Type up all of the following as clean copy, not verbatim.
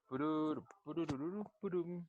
Purur, purururu, purum.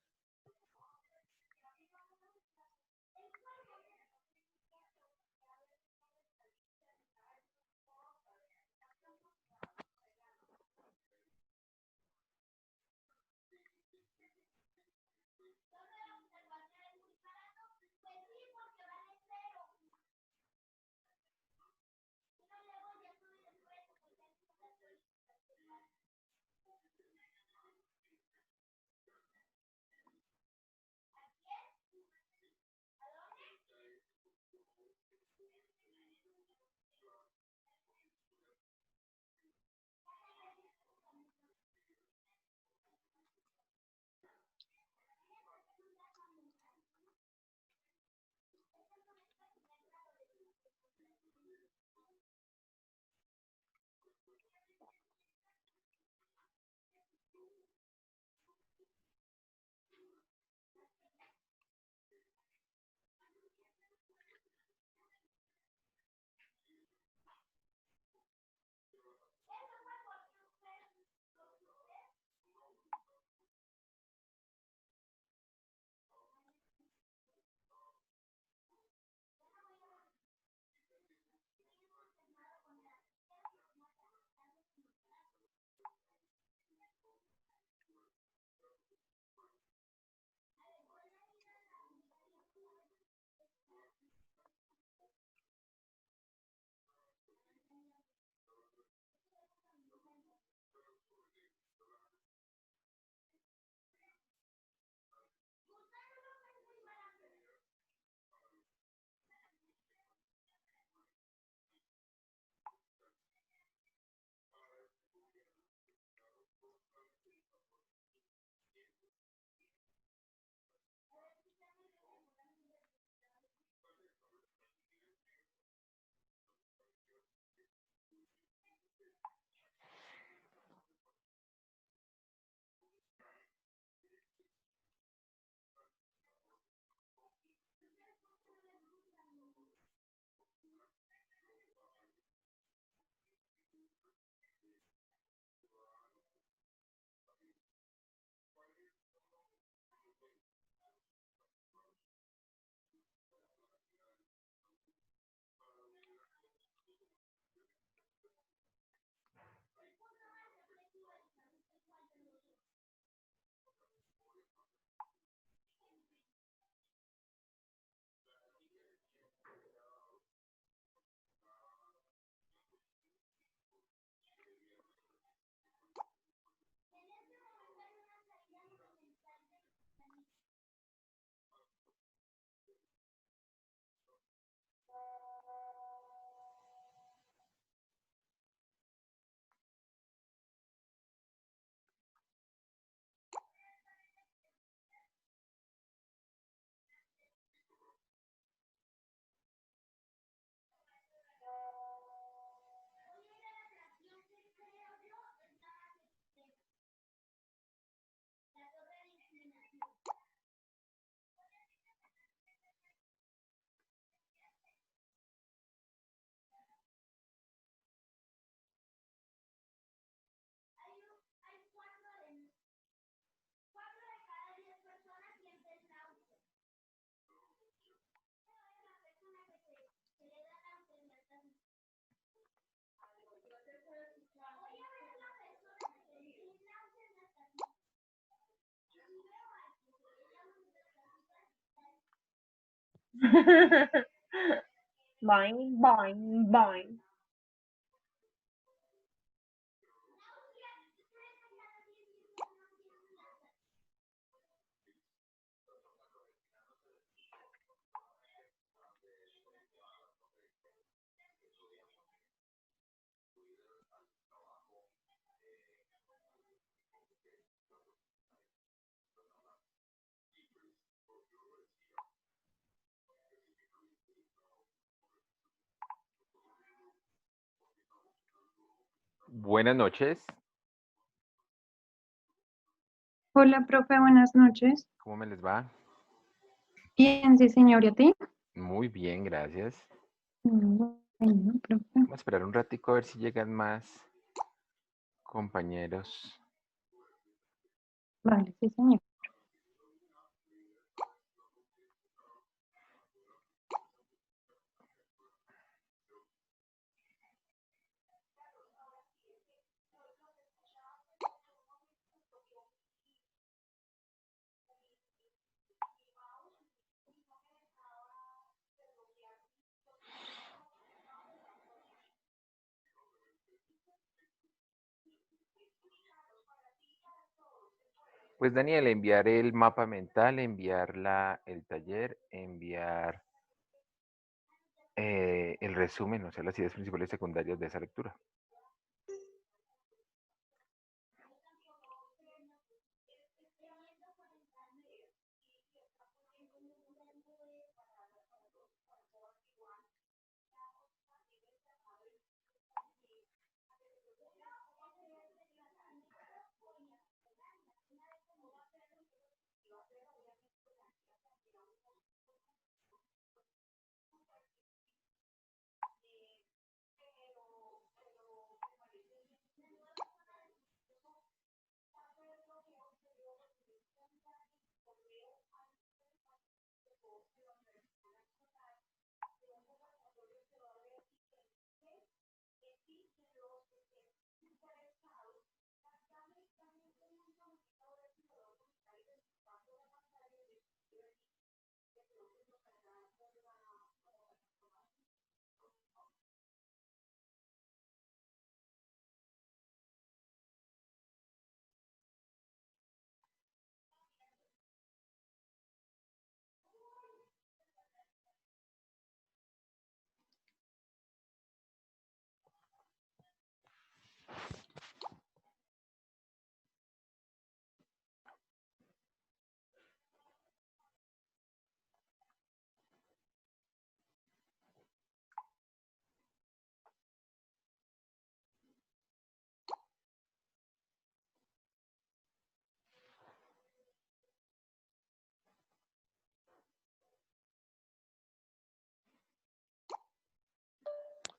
Boing, boing, boing. Buenas noches. Hola, profe, buenas noches. ¿Cómo me les va? Bien, sí, señor, ¿y a ti? Muy bien, gracias. Bueno, profe. Vamos a esperar un ratico a ver si llegan más compañeros. Vale, sí, señor. Pues Daniel, enviar el mapa mental, enviar el taller, enviar el resumen, o sea, las ideas principales y secundarias de esa lectura.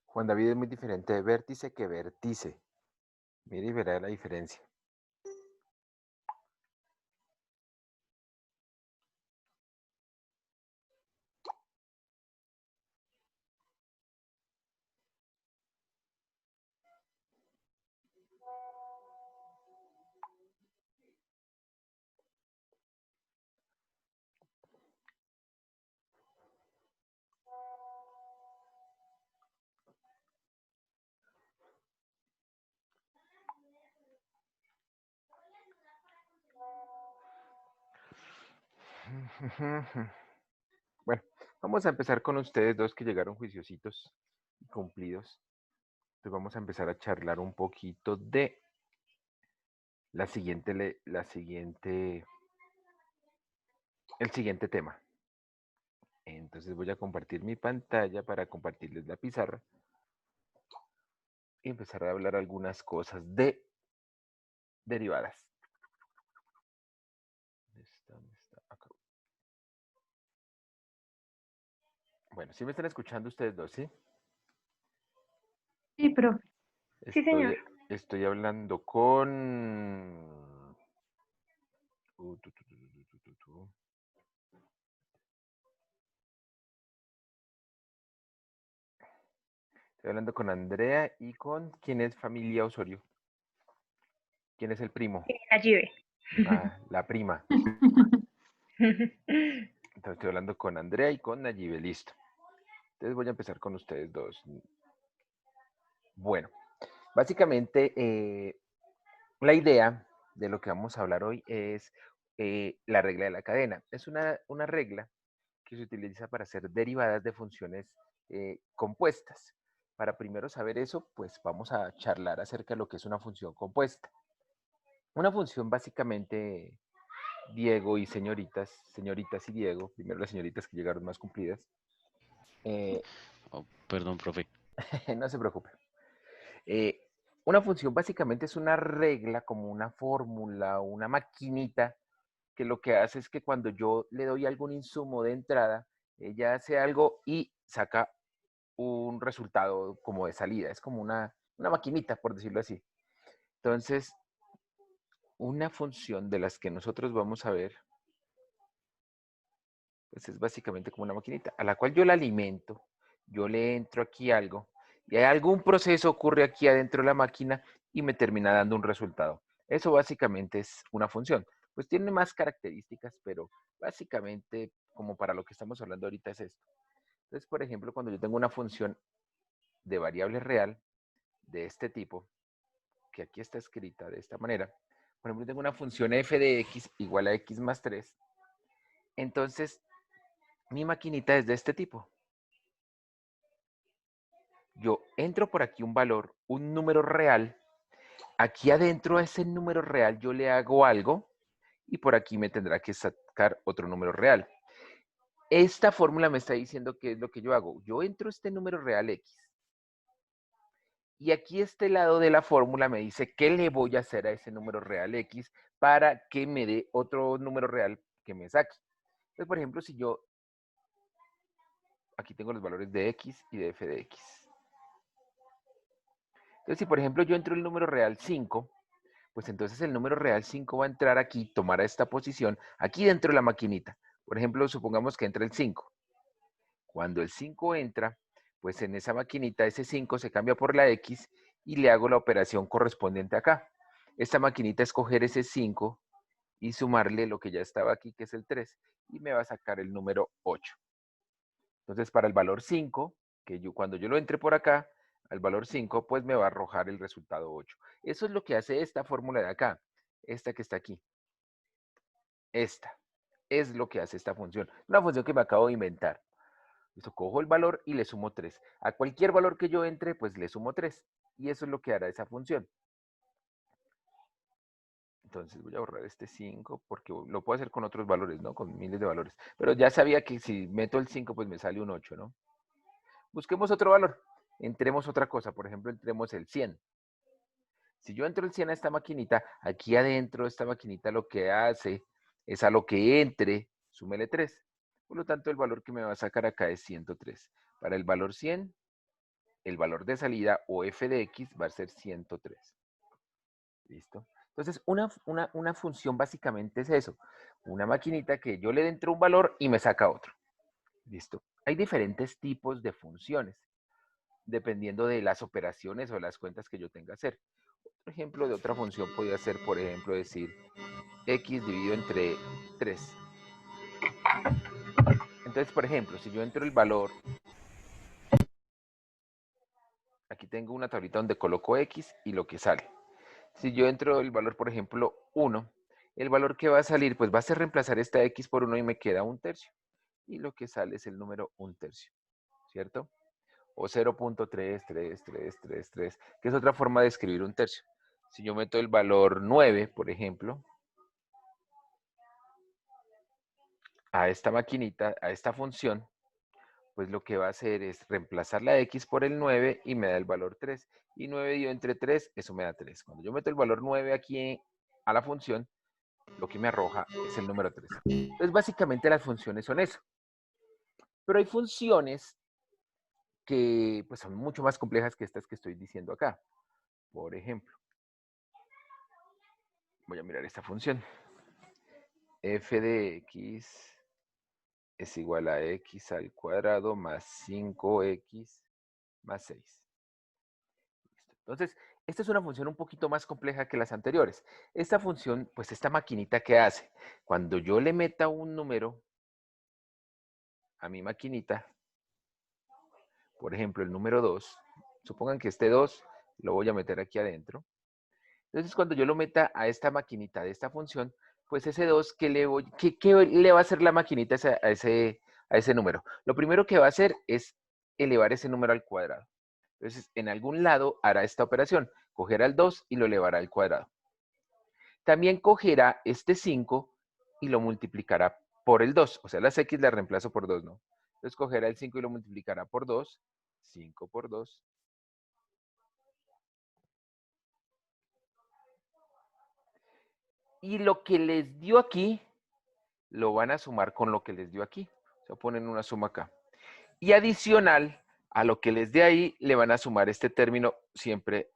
Juan David es muy diferente de vértice que vértice. Mire y verá la diferencia. Bueno, vamos a empezar con ustedes dos que llegaron juiciositos y cumplidos. Entonces vamos a empezar a charlar un poquito de el siguiente tema. Entonces voy a compartir mi pantalla para compartirles la pizarra y empezar a hablar algunas cosas de derivadas. ¿Dónde está? Acá. Bueno, ¿sí me están escuchando ustedes dos, sí? Sí, profe. Sí, señor. Estoy hablando con... Estoy hablando con Andrea y con... ¿Quién es familia Osorio? ¿Quién es el primo? Allí ve. Ah, la prima. Entonces estoy hablando con Andrea y con Nayibe, listo. Entonces voy a empezar con ustedes dos. Bueno, básicamente la idea de lo que vamos a hablar hoy es la regla de la cadena. Es una regla que se utiliza para hacer derivadas de funciones compuestas. Para primero saber eso, pues vamos a charlar acerca de lo que es una función compuesta. Una función básicamente, Diego y señoritas y Diego, primero las señoritas que llegaron más cumplidas. Oh, perdón, profe. No se preocupe. Una función básicamente es una regla, como una fórmula, una maquinita, que lo que hace es que cuando yo le doy algún insumo de entrada, ella hace algo y saca un resultado como de salida. Es como una maquinita, por decirlo así. Entonces, una función de las que nosotros vamos a ver, pues es básicamente como una maquinita, a la cual yo la alimento, yo le entro aquí algo, y hay algún proceso ocurre aquí adentro de la máquina y me termina dando un resultado. Eso básicamente es una función. Pues tiene más características, pero básicamente, como para lo que estamos hablando ahorita, es esto. Entonces, por ejemplo, cuando yo tengo una función de variable real de este tipo, que aquí está escrita de esta manera, por ejemplo, tengo una función f de x igual a x más 3, entonces mi maquinita es de este tipo. Yo entro por aquí un valor, un número real, aquí adentro a ese número real yo le hago algo y por aquí me tendrá que sacar otro número real. Esta fórmula me está diciendo qué es lo que yo hago. Yo entro este número real x y aquí este lado de la fórmula me dice qué le voy a hacer a ese número real x para que me dé otro número real que me saque. Entonces, por ejemplo, si yo aquí tengo los valores de x y de f de x. Entonces, si por ejemplo yo entro el número real 5, pues entonces el número real 5 va a entrar aquí, tomará esta posición, aquí dentro de la maquinita. Por ejemplo, supongamos que entra el 5. Cuando el 5 entra, pues en esa maquinita ese 5 se cambia por la x y le hago la operación correspondiente acá. Esta maquinita es coger ese 5 y sumarle lo que ya estaba aquí, que es el 3, y me va a sacar el número 8. Entonces, para el valor 5, cuando yo lo entre por acá, al valor 5, pues me va a arrojar el resultado 8. Eso es lo que hace esta fórmula de acá, esta que está aquí. Esta es lo que hace esta función. Una función que me acabo de inventar. Listo, cojo el valor y le sumo 3. A cualquier valor que yo entre, pues le sumo 3. Y eso es lo que hará esa función. Entonces voy a borrar este 5 porque lo puedo hacer con otros valores, ¿no? Con miles de valores. Pero ya sabía que si meto el 5, pues me sale un 8, ¿no? Busquemos otro valor. Entremos otra cosa. Por ejemplo, entremos el 100. Si yo entro el 100 a esta maquinita, aquí adentro de esta maquinita lo que hace es a lo que entre, súmele 3. Por lo tanto, el valor que me va a sacar acá es 103. Para el valor 100, el valor de salida o f de x va a ser 103. ¿Listo? Entonces, una función básicamente es eso. Una maquinita que yo le entro un valor y me saca otro. ¿Listo? Hay diferentes tipos de funciones, dependiendo de las operaciones o las cuentas que yo tenga que hacer. Otro ejemplo de otra función podría ser, por ejemplo, decir x dividido entre 3. Entonces, por ejemplo, si yo entro el valor, aquí tengo una tablita donde coloco x y lo que sale. Si yo entro el valor, por ejemplo, 1, el valor que va a salir, pues va a ser reemplazar esta x por 1 y me queda 1/3. Y lo que sale es el número 1/3, ¿cierto? O 0.33333, que es otra forma de escribir 1/3. Si yo meto el valor 9, por ejemplo, a esta maquinita, a esta función, pues lo que va a hacer es reemplazar la x por el 9 y me da el valor 3. Y 9 dividido entre 3, eso me da 3. Cuando yo meto el valor 9 aquí a la función, lo que me arroja es el número 3. Entonces, básicamente las funciones son eso. Pero hay funciones que pues, son mucho más complejas que estas que estoy diciendo acá. Por ejemplo, voy a mirar esta función. F de x es igual a x al cuadrado más 5x más 6. Listo. Entonces, esta es una función un poquito más compleja que las anteriores. Esta función, pues esta maquinita, ¿qué hace? Cuando yo le meta un número a mi maquinita, por ejemplo, el número 2, supongan que este 2 lo voy a meter aquí adentro. Entonces, cuando yo lo meta a esta maquinita de esta función, pues ese 2, ¿qué le va a hacer la maquinita a ese número? Lo primero que va a hacer es elevar ese número al cuadrado. Entonces, en algún lado hará esta operación. Cogerá el 2 y lo elevará al cuadrado. También cogerá este 5 y lo multiplicará por el 2. O sea, las x las reemplazo por 2, ¿no? Entonces, cogerá el 5 y lo multiplicará por 2. 5 por 2. Y lo que les dio aquí, lo van a sumar con lo que les dio aquí. O sea, ponen una suma acá. Y adicional a lo que les dé ahí, le van a sumar este término siempre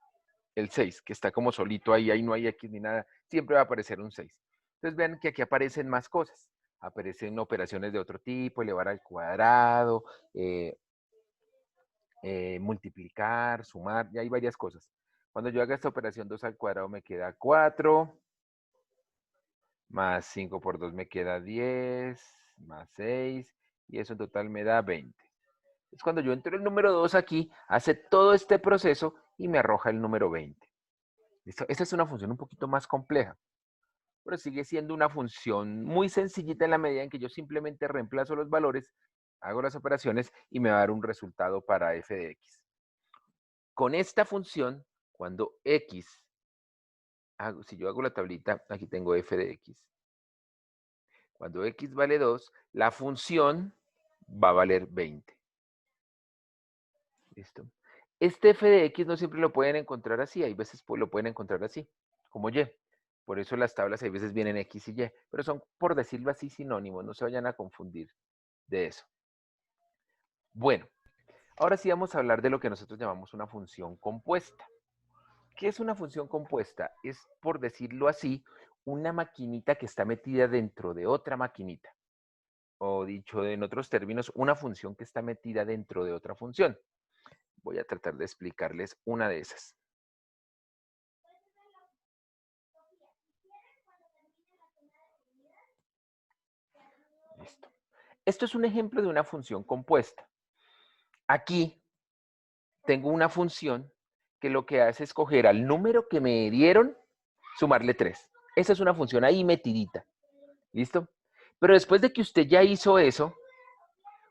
el 6, que está como solito ahí, ahí no hay X ni nada, siempre va a aparecer un 6. Entonces vean que aquí aparecen más cosas. Aparecen operaciones de otro tipo, elevar al cuadrado, multiplicar, sumar, ya hay varias cosas. Cuando yo haga esta operación 2 al cuadrado me queda 4, más 5 por 2 me queda 10, más 6, y eso en total me da 20. Es cuando yo entro el número 2 aquí, hace todo este proceso y me arroja el número 20. ¿Listo? Esta es una función un poquito más compleja, pero sigue siendo una función muy sencillita en la medida en que yo simplemente reemplazo los valores, hago las operaciones y me va a dar un resultado para f de x. Con esta función, cuando x, si yo hago la tablita, aquí tengo f de x. Cuando x vale 2, la función va a valer 20. ¿Listo? Este f de x no siempre lo pueden encontrar así, hay veces lo pueden encontrar así, como y. Por eso las tablas hay veces vienen x y y, pero son, por decirlo así, sinónimos, no se vayan a confundir de eso. Bueno, ahora sí vamos a hablar de lo que nosotros llamamos una función compuesta. ¿Qué es una función compuesta? Es, por decirlo así, una maquinita que está metida dentro de otra maquinita. O dicho en otros términos, una función que está metida dentro de otra función. Voy a tratar de explicarles una de esas. Listo. Esto es un ejemplo de una función compuesta. Aquí tengo una función que lo que hace es coger al número que me dieron, sumarle 3. Esa es una función ahí metidita. ¿Listo? Pero después de que usted ya hizo eso,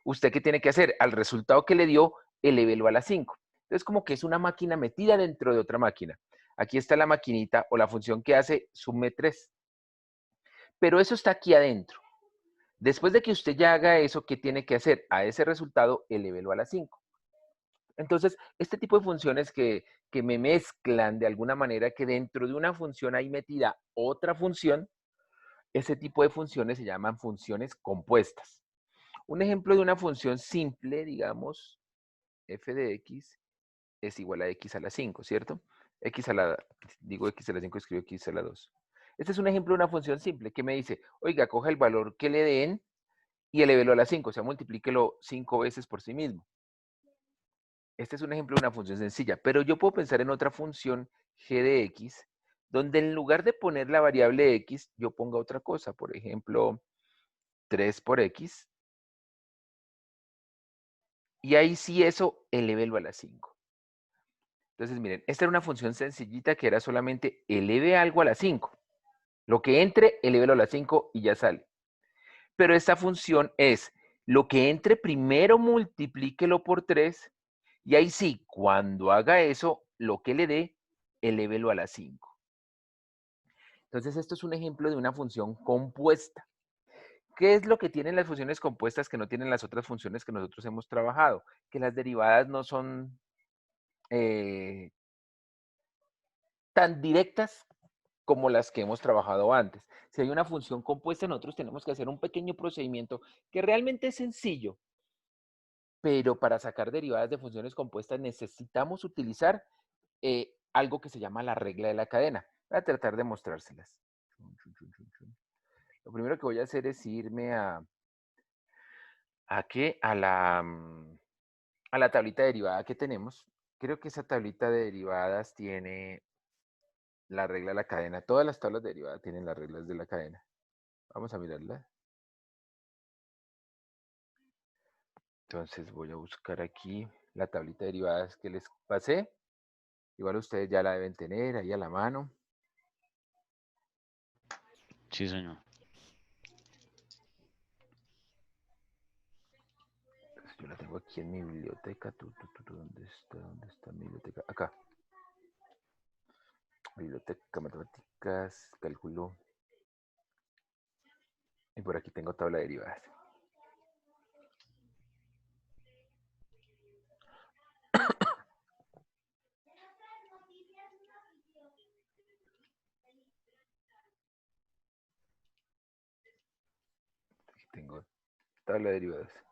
¿usted qué tiene que hacer? Al resultado que le dio, elévelo a la 5. Entonces, como que es una máquina metida dentro de otra máquina. Aquí está la maquinita o la función que hace sume 3. Pero eso está aquí adentro. Después de que usted ya haga eso, ¿qué tiene que hacer? A ese resultado, elévelo a la 5. Entonces, este tipo de funciones que me mezclan de alguna manera, que dentro de una función hay metida otra función, ese tipo de funciones se llaman funciones compuestas. Un ejemplo de una función simple, digamos, f de x es igual a x a la 5, ¿cierto? X a la, digo x a la 5, escribo x a la 2. Este es un ejemplo de una función simple que me dice, oiga, coja el valor que le den y elévelo a la 5, o sea, multiplíquelo 5 veces por sí mismo. Este es un ejemplo de una función sencilla, pero yo puedo pensar en otra función g de x, donde en lugar de poner la variable x, yo ponga otra cosa. Por ejemplo, 3 por x. Y ahí sí eso, elévelo a la 5. Entonces, miren, esta era una función sencillita que era solamente eleve algo a la 5. Lo que entre, elévelo a la 5 y ya sale. Pero esta función es, lo que entre primero multiplíquelo por 3. Y ahí sí, cuando haga eso, lo que le dé, elévelo a la 5. Entonces, esto es un ejemplo de una función compuesta. ¿Qué es lo que tienen las funciones compuestas que no tienen las otras funciones que nosotros hemos trabajado? Que las derivadas no son tan directas como las que hemos trabajado antes. Si hay una función compuesta, nosotros tenemos que hacer un pequeño procedimiento que realmente es sencillo, pero para sacar derivadas de funciones compuestas necesitamos utilizar algo que se llama la regla de la cadena. Voy a tratar de mostrárselas. Lo primero que voy a hacer es irme ¿qué? A la tablita derivada que tenemos. Creo que esa tablita de derivadas tiene la regla de la cadena. Todas las tablas de derivadas tienen las reglas de la cadena. Vamos a mirarla. Entonces voy a buscar aquí la tablita de derivadas que les pasé. Igual ustedes ya la deben tener ahí a la mano. Sí, señor. Yo la tengo aquí en mi biblioteca. ¿Dónde está? ¿Dónde está mi biblioteca? Acá. Biblioteca, matemáticas, cálculo. Y por aquí tengo tabla de derivadas. Aquí tengo tabla de derivadas.